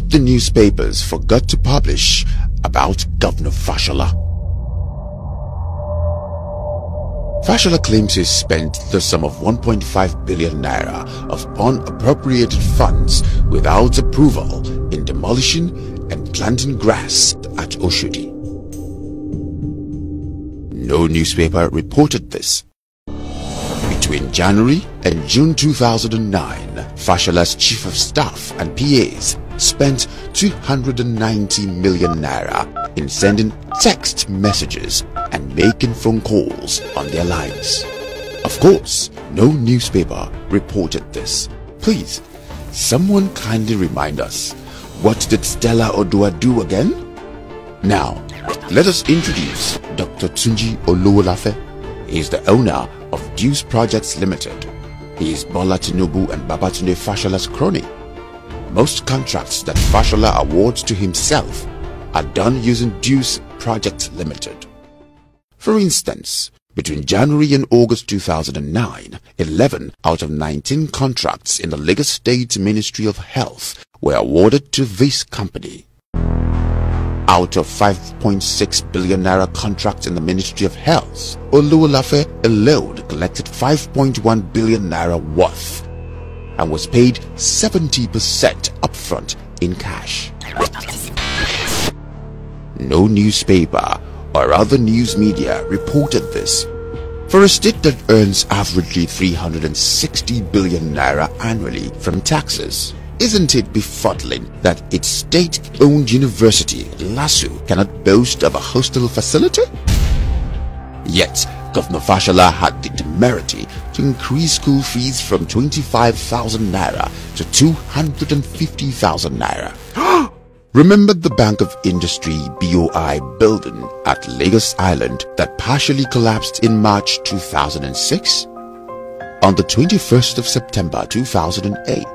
what the newspapers forgot to publish about Governor Fashola. Fashola claims he spent the sum of 1.5 billion naira of unappropriated funds without approval in demolishing and planting grass at Oshodi. No newspaper reported this. Between January and June 2009, Fashola's chief of staff and PAs spent 290 million naira in sending text messages and making phone calls on their lines. Of course, no newspaper reported this. Please, someone kindly remind us, what did Stella Odua do again? Now, let us introduce Dr. Tunji Olowolafe. He is the owner of Deuce Projects Limited. He is Bola Tinubu and Babatunde Fashola's crony. Most contracts that Fashola awards to himself are done using Deuce Projects Limited. For instance, between January and August 2009, 11 out of 19 contracts in the Lagos State Ministry of Health were awarded to this company. Out of 5.6 billion naira contracts in the Ministry of Health, Olowolafe alone collected 5.1 billion naira worth and was paid 70% upfront in cash. No newspaper or other news media reported this. For a state that earns averagely 360 billion naira annually from taxes, isn't it befuddling that its state-owned university, LASU, cannot boast of a hostel facility? Yet, Governor Fashola had the temerity to increase school fees from 25,000 naira to 250,000 naira. Remember the Bank of Industry BOI building at Lagos Island that partially collapsed in March 2006? On the 21st of September 2008,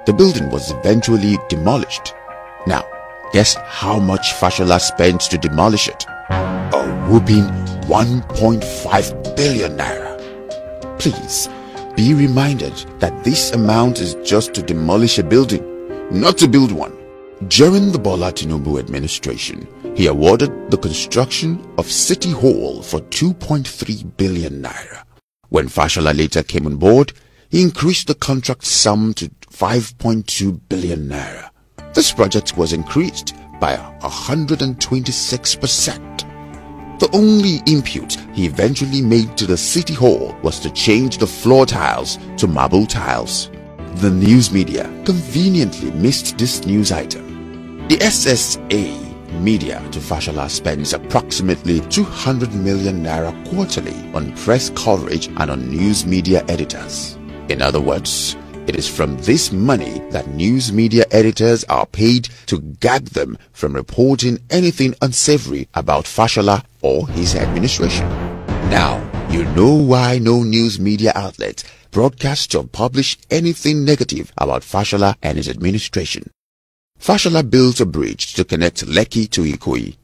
the building was eventually demolished. Now, guess how much Fashola spent to demolish it? A whooping 1.5 billion naira. Please, be reminded that this amount is just to demolish a building, not to build one. During the Bola Tinubu administration, he awarded the construction of City Hall for 2.3 billion naira. When Fashola later came on board, he increased the contract sum to 5.2 billion naira. This project was increased by 126%. The only input he eventually made to the City Hall was to change the floor tiles to marble tiles. The news media conveniently missed this news item. The VCN-media to Fashola spends approximately 200 million naira quarterly on press coverage and on news media editors. In other words, it is from this money that news media editors are paid to gag them from reporting anything unsavory about Fashola or his administration. Now, you know why no news media outlet broadcast or publish anything negative about Fashola and his administration. Fashola built a bridge to connect Lekki to Ikoyi.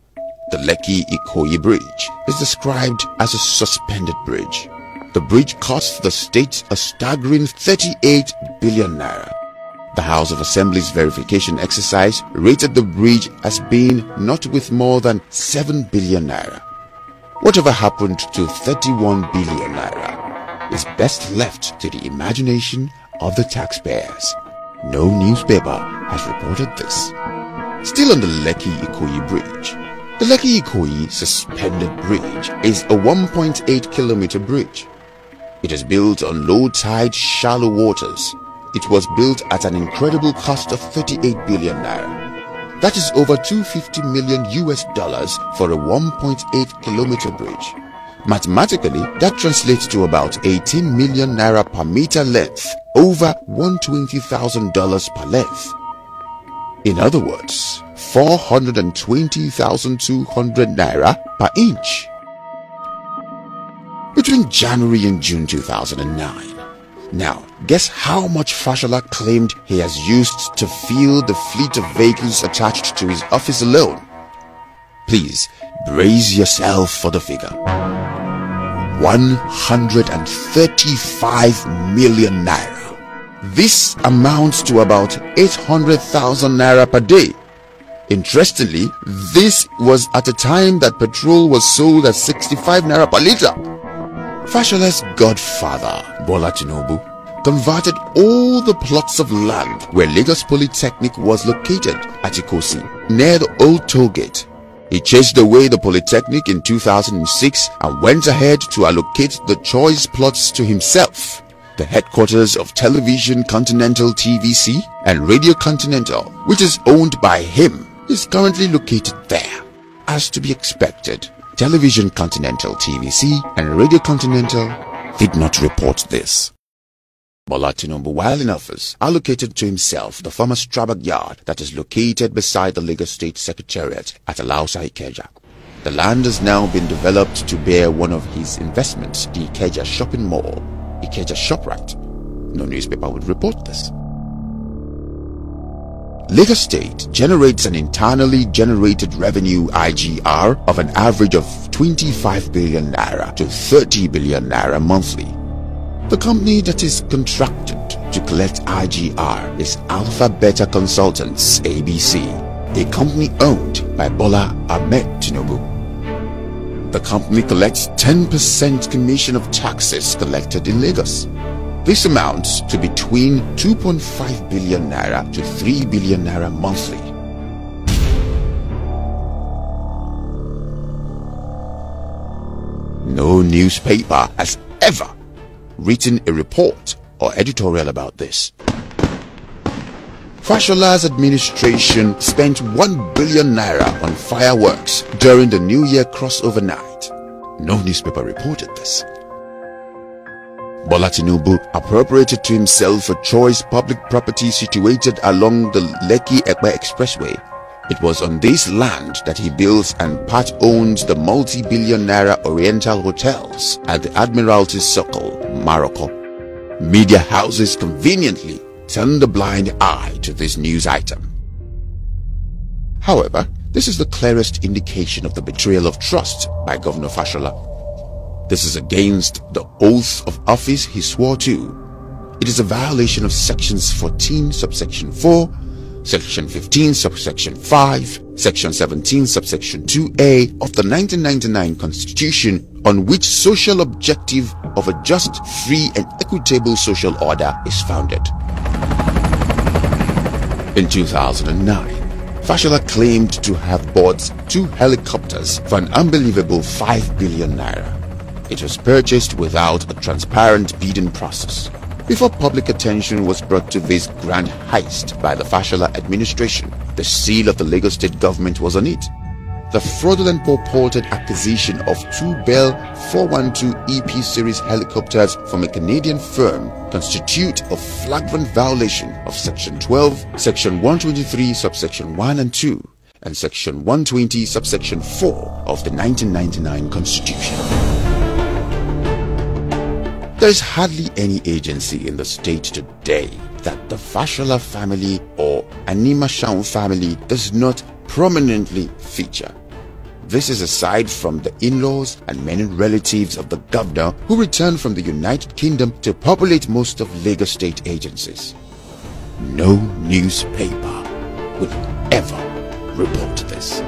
The Lekki-Ikoyi bridge is described as a suspended bridge. The bridge cost the state a staggering 38 billion naira. The House of Assembly's verification exercise rated the bridge as being not worth more than 7 billion naira. Whatever happened to 31 billion naira is best left to the imagination of the taxpayers. No newspaper has reported this. Still on the Lekki-Ikoyi bridge, the Lekki-Ikoyi suspended bridge is a 1.8-kilometer bridge. It is built on low-tide, shallow waters. It was built at an incredible cost of 38 billion naira. That is over $250 million for a 1.8-kilometer bridge. Mathematically, that translates to about 18 million naira per meter length, over $120,000 per length. In other words, 420,200 naira per inch. Between January and June 2009. Now, guess how much Fashola claimed he has used to fill the fleet of vehicles attached to his office alone? Please, brace yourself for the figure. 135 million naira. This amounts to about 800,000 naira per day. Interestingly, this was at a time that petrol was sold at 65 naira per liter. Fashola's godfather, Bola Tinubu, converted all the plots of land where Lagos Polytechnic was located at Ikosi, near the old toll gate. He chased away the Polytechnic in 2006 and went ahead to allocate the choice plots to himself. The headquarters of Television Continental TVC and Radio Continental, which is owned by him, is currently located there. As to be expected, Television Continental TVC and Radio Continental did not report this. Bola Tinubu, while in office, allocated to himself the former Strabag yard that is located beside the Lagos State Secretariat at Alausa, Ikeja. The land has now been developed to bear one of his investments, the Ikeja Shopping Mall, Ikeja ShopRite. No newspaper would report this. Lagos State generates an internally generated revenue IGR of an average of 25 billion naira to 30 billion naira monthly. The company that is contracted to collect IGR is Alpha Beta Consultants ABC, a company owned by Bola Ahmed Tinubu. The company collects 10% commission of taxes collected in Lagos. This amounts to between 2.5 billion naira to 3 billion naira monthly. No newspaper has ever written a report or editorial about this. Fashola's administration spent 1 billion naira on fireworks during the New Year crossover night. No newspaper reported this. Bola Tinubu appropriated to himself a choice public property situated along the Lekki-Ekpe Expressway. It was on this land that he built and part-owned the multi-billion naira Oriental hotels at the Admiralty Circle, Morocco. Media houses conveniently turned a blind eye to this news item. However, this is the clearest indication of the betrayal of trust by Governor Fashola. This is against the oath of office he swore to. It is a violation of sections 14 subsection 4, section 15 subsection 5, section 17 subsection 2A of the 1999 Constitution, on which social objective of a just, free and equitable social order is founded. In 2009, Fashola claimed to have bought 2 helicopters for an unbelievable 5 billion naira. It was purchased without a transparent bidding process. Before public attention was brought to this grand heist by the Fashola administration, the seal of the Lagos State government was on it. The fraudulent purported acquisition of 2 Bell 412 EP series helicopters from a Canadian firm constitute a flagrant violation of Section 12, Section 123, subsection 1 and 2, and Section 120, subsection 4 of the 1999 Constitution. There is hardly any agency in the state today that the Fashola family or Anima Shaun family does not prominently feature. This is aside from the in-laws and many relatives of the governor who returned from the United Kingdom to populate most of Lagos State agencies. No newspaper would ever report this.